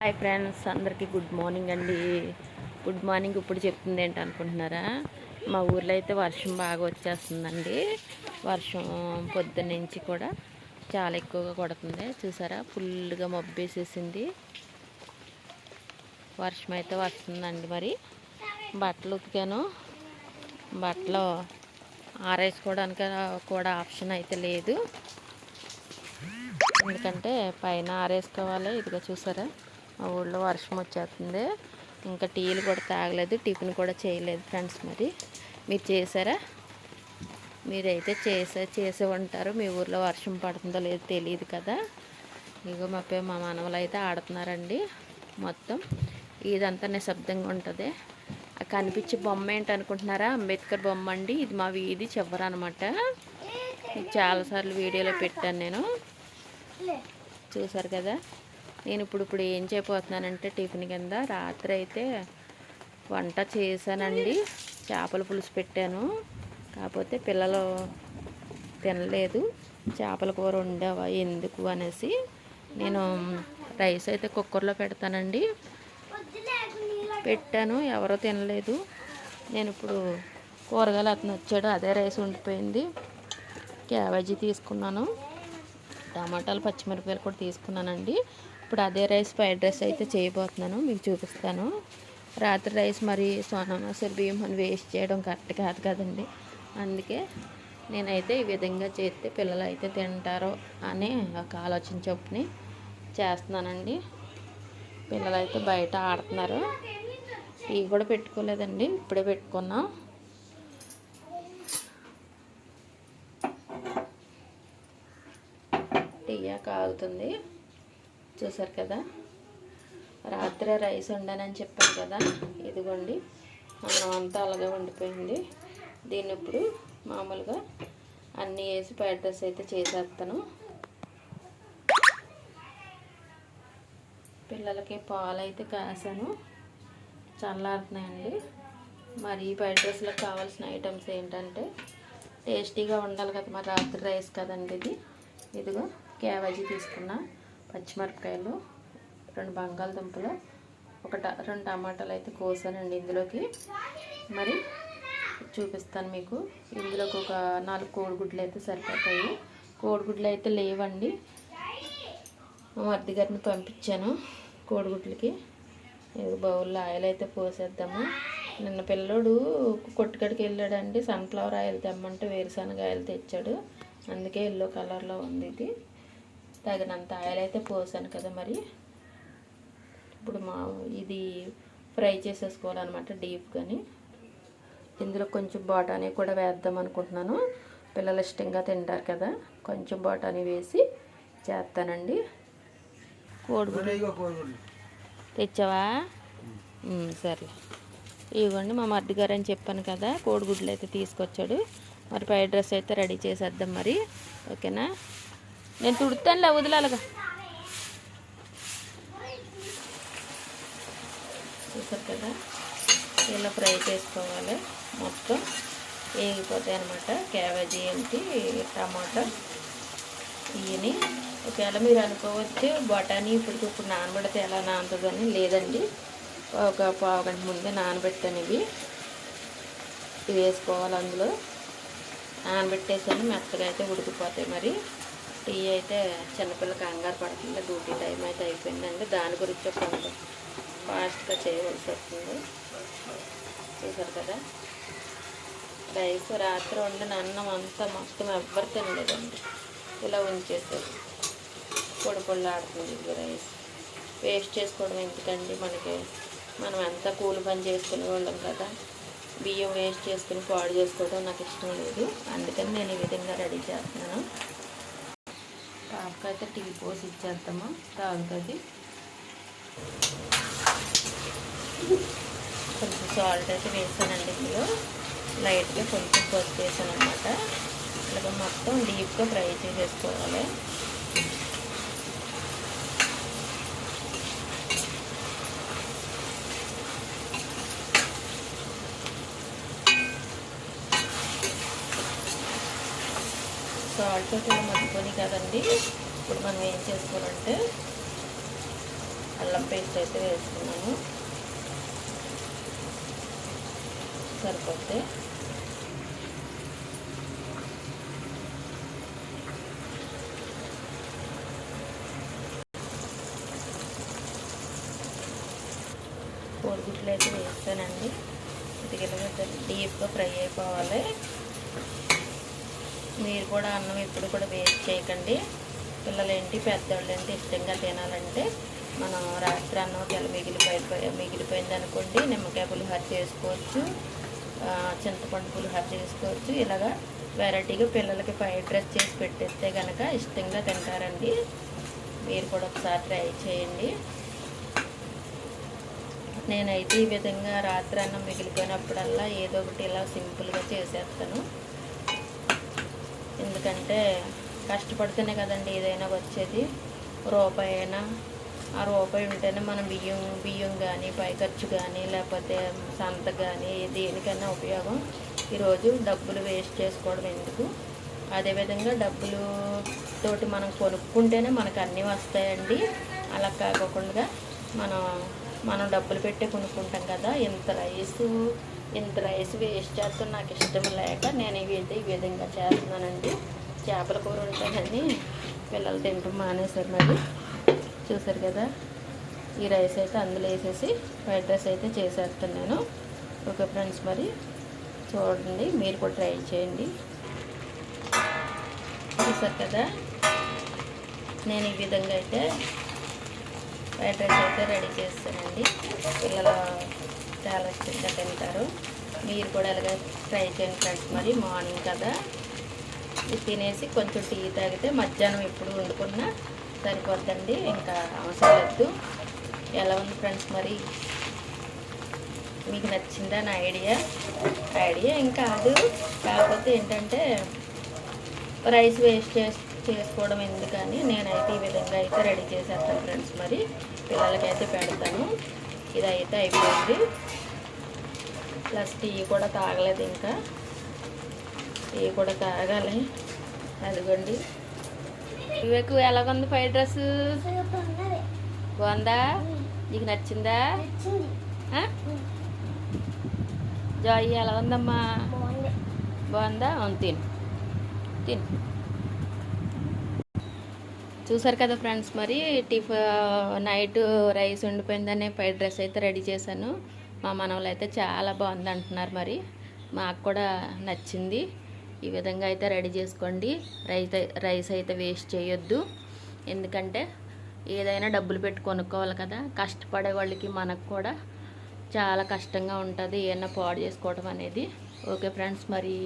Hi friends, అందరికీ good morning అండి. Good morning ఇప్పుడు చెప్తుంది ఏంటి అనుకుంటున్నారా? మా ఊర్లో అయితే వర్షం బాగా వచ్చేస్తుందండి. వర్షం పొద్దున్న నుంచి కూడా చాలా ఎక్కువగా కొడుతుంది. చూసారా, ఫుల్గా మబ్బేసేసింది. వర్షం అయితే వస్తుందండి. మరి బట్టలు ఉతికాను. బట్టలు ఆరేసుకోవడానికి కూడా ఆప్షన్ అయితే లేదు, ఎందుకంటే పైన ఆరేసుకోవాలి. ఇదిగా చూసారా, మా ఊళ్ళో వర్షం వచ్చేస్తుంది. ఇంకా టీలు కూడా తాగలేదు, టిఫిన్ కూడా చేయలేదు ఫ్రెండ్స్. మరి మీరు చేశారా? మీరైతే చేసే ఉంటారు. మీ ఊర్లో వర్షం పడుతుందో లేదో తెలియదు కదా. ఇగో మా మనవలు అయితే ఆడుతున్నారండి. మొత్తం ఇదంతా నిశ్శబ్దంగా ఉంటుంది. కనిపించే బొమ్మ ఏంటనుకుంటున్నారా? అంబేద్కర్ బొమ్మ అండి. ఇది మా వీధి చివర అనమాట. చాలాసార్లు వీడియోలో పెట్టాను నేను, చూసారు కదా. నేను ఇప్పుడు ఏం చేయబోతున్నానంటే టిఫిన్ కింద రాత్రి అయితే వంట చేశానండి. చేపల పులుసు పెట్టాను, కాకపోతే పిల్లలు తినలేదు. చేపల కూర వండావా ఎందుకు అనేసి నేను రైస్ అయితే కుక్కర్లో పెడతానండి. పెట్టాను, ఎవరో తినలేదు. నేను ఇప్పుడు కూరగాయలు అతను వచ్చాడు, అదే రైస్ ఉండిపోయింది. క్యాబేజీ తీసుకున్నాను, టమాటాలు పచ్చిమిరపకాయలు కూడా తీసుకున్నానండి. ఇప్పుడు అదే రైస్ ఫ్రైడ్ రైస్ అయితే చేయబోతున్నాను, మీకు చూపిస్తాను. రాత్రి రైస్ మరి సోనా మసూరి బియ్యం అని వేస్ట్ చేయడం కరెక్ట్ కాదు కదండి. అందుకే నేనైతే ఈ విధంగా చేస్తే పిల్లలు అయితే తింటారో అని ఒక ఆలోచన చొప్పుని చేస్తున్నానండి. పిల్లలు అయితే బయట ఆడుతున్నారు. టీ కూడా పెట్టుకోలేదండి, ఇప్పుడే పెట్టుకున్నాం. టీయా కాగుతుంది, చూసారు కదా. రాత్రి రైస్ వండానని చెప్పాను కదా, ఇదిగోండి అన్నం అంతా అలాగే వండిపోయింది. దీన్ని ఇప్పుడు మామూలుగా అన్నీ వేసి ఫ్రైడ్ రైస్ అయితే చేసేస్తాను. పిల్లలకి పాలు అయితే కాసాను, చల్లారుతున్నాయండి. మరి ఈ ఫ్రైడ్ రైస్లో కావాల్సిన ఐటమ్స్ ఏంటంటే టేస్టీగా ఉండాలి కదా, మరి రాత్రి రైస్ కదండి ఇది. ఇదిగో క్యాబేజీ తీసుకున్నా, పచ్చిమిరపకాయలు, 2 బంగాళదుంపలు, 2 టమాటాలు అయితే కోసానండి ఇందులోకి. మరి చూపిస్తాను మీకు. ఇందులోకి ఒక 4 కోడిగుడ్లు అయితే సరిపోతాయి. కోడిగుడ్లు అయితే లేవండి, మా మరిది గారిని పంపించాను కోడిగుడ్లకి. బౌల్లో ఆయిల్ అయితే పోసేద్దాము. నిన్న పిల్లోడు కొట్టుకడికి వెళ్ళాడండి, సన్ఫ్లవర్ ఆయిల్ తెమ్మంటే వేరుశనగ ఆయిల్ తెచ్చాడు, అందుకే ఎల్లో కలర్లో ఉంది ఇది. తగినంత ఆయిల్ అయితే పోసాను కదా. మరి ఇప్పుడు ఇది ఫ్రై చేసేసుకోవాలన్నమాట డీప్గాని. ఇందులో కొంచెం బఠానీ కూడా వేద్దాం అనుకుంటున్నాను, పిల్లలు ఇష్టంగా తింటారు కదా. కొంచెం బఠానీ వేసి చేస్తానండి. కోడిగుడ్లు తెచ్చావా? సరే, ఇవ్వండి. మా మరిది గారు అని చెప్పాను కదా, కోడిగుడ్లు అయితే తీసుకొచ్చాడు. మరి ఫ్రైడ్ రైస్ అయితే రెడీ చేసేద్దాం మరి, ఓకేనా. నేను తుడుతానులే, వదిలాలగా. చూసారు కదా, ఇలా ఫ్రై చేసుకోవాలి. మొత్తం వేగిపోతాయి అనమాట. క్యాబేజీ ఏంటి, టమాటా ఇవన్నీ. ఒకవేళ మీరు అనుకోవచ్చు బఠానీ ఇప్పుడు నానబెడితే ఎలా నానుతుందని, లేదండి, ఒక పావు గంట ముందే నానబెట్టాను. ఇవి వేసుకోవాలి అందులో. నానబెట్టేసాను, మెత్తగా అయితే ఉడికిపోతాయి. మరి టీ అయితే చిన్నపిల్ల కంగారు పడుతుంది, డ్యూటీ టైం అయితే అయిపోయిందండి. దాని గురించి కొంచెం ఫాస్ట్గా చేయవలసి వస్తుంది. చూసారు కదా, రైస్ రాత్రి వండిన అన్నం అంతా మొత్తం ఎవ్వరు తినలేదండి, ఇలా ఉంచేసారు. పొడి పొళ్ళాడుతుంది ఇది రైస్. వేస్ట్ చేసుకోవడం ఎందుకండి, మనం ఎంత కూలి పని చేసుకునే వాళ్ళం కదా. బియ్యం వేస్ట్ చేసుకుని పాడు చేసుకోవడం నాకు ఇష్టం లేదు, అందుకని నేను ఈ విధంగా రెడీ చేస్తున్నాను. పాపకైతే టీ పోసి ఇచ్చేద్దాము, తాగుతుంది. కొంచెం సాల్ట్ అయితే వేసానండి ఇందులో, లైట్గా కొంచెం పసుపు వేసాను అనమాట. ఇలాగ మొత్తం డీప్గా ఫ్రై చేసేసుకోవాలి. సాల్ట్ ఇలా మగ్గిపోయి కదండి. ఇప్పుడు మనం ఏం చేసుకోవాలంటే అల్లం పేస్ట్ అయితే వేసుకున్నాను, సరిపోతే. కోడిగుడ్లు అయితే వేస్తానండి. ఇది డీప్గా ఫ్రై అయిపోవాలి. మీరు కూడా అన్నం ఎప్పుడు కూడా వేస్ట్ చేయకండి. పిల్లలేంటి పెద్దవాళ్ళు ఏంటి ఇష్టంగా తినాలంటే మనం రాత్రి అన్నం తెల్ల మిగిలిపోయింది అనుకోండి, నిమ్మకాయ పులిహోర చేసుకోవచ్చు, చింతపండు పులిహోర చేసుకోవచ్చు. ఇలాగా వెరైటీగా పిల్లలకి ఫ్రైడ్ రైస్ చేసి పెట్టేస్తే కనుక ఇష్టంగా తింటారండి. మీరు కూడా ఒకసారి ట్రై చేయండి. నేనైతే ఈ విధంగా రాత్రి అన్నం మిగిలిపోయినప్పుడల్లా ఏదో ఒకటి ఇలా సింపుల్గా చేసేస్తాను. ఎందుకంటే కష్టపడితేనే కదండి ఏదైనా వచ్చేది. రూపాయి అయినా ఆ రూపాయి ఉంటేనే మనం బియ్యం కానీ పై ఖర్చు కానీ లేకపోతే సంత కానీ దేనికైనా ఉపయోగం. ఈరోజు డబ్బులు వేస్ట్ చేసుకోవడం ఎందుకు. అదేవిధంగా డబ్బులతోటి మనం కొనుక్కుంటేనే మనకు అన్నీ వస్తాయండి. అలా కాకుండా మనం డబ్బులు పెట్టి కొనుక్కుంటాం కదా. ఇంత రైస్ వేస్ట్ చేస్తాం నాకు ఇష్టం లేక నేను ఈ విధంగా చేస్తున్నానండి. చేపల కూర ఉంటానని పిల్లలు తింటాం మానేశారు. మరి చూసారు కదా, ఈ రైస్ అయితే అందులో వేసేసి ఫ్రైడ్ రైస్ అయితే చేసేస్తాను నేను. ఓకే ఫ్రెండ్స్, మరి చూడండి, మీరు కూడా ట్రై చేయండి. చూసారు కదా, నేను ఈ విధంగా అయితే ఫ్రైడ్ రైస్ అయితే రెడీ చేస్తానండి. పిల్లలు చాలా ఇష్టంగా తింటారు. మీరు కూడా అలాగే ట్రై చేయండి ఫ్రెండ్స్. మరి మార్నింగ్ కదా, ఇది తినేసి కొంచెం టీ తాగితే మధ్యాహ్నం ఎప్పుడు వండుకున్నా సరిపోద్దండి, ఇంకా అవసరం లేదు. ఎలా ఉంది ఫ్రెండ్స్, మరి మీకు నచ్చిందా నా ఐడియా ఏం కాదు. కాకపోతే ఏంటంటే రైస్ వేస్ట్ చేసుకోవడం ఎందుకని నేనైతే ఈ విధంగా అయితే రెడీ చేసేస్తాను ఫ్రెండ్స్. మరి పిల్లలకైతే పెడతాను. ఇదైతే అయిపోయింది. ప్లస్ టీ కూడా తాగలేదు, ఇంకా టీ కూడా తాగాలి. అదిగోండి. వివేకు ఎలాగుంది ఫ్రైడ్ రైస్? బాగుందా? నీకు నచ్చిందా? జాయ్ ఎలా ఉందమ్మా? బాగుందా? తిను. చూసారు కదా ఫ్రెండ్స్, మరి నైట్ రైస్ ఉండిపోయిందనే ఫ్రైడ్ రైస్ అయితే రెడీ చేశాను. మా మనవలు అయితే చాలా బాగుంది అంటున్నారు. మరి మాకు కూడా నచ్చింది. ఈ విధంగా అయితే రెడీ చేసుకోండి. రైస్ అయితే వేస్ట్ చేయొద్దు. ఎందుకంటే ఏదైనా డబ్బులు పెట్టి కొనుక్కోవాలి కదా. కష్టపడే వాళ్ళకి మనకు కూడా చాలా కష్టంగా ఉంటుంది ఏమన్నా పాడు చేసుకోవడం అనేది. ఓకే ఫ్రెండ్స్, మరి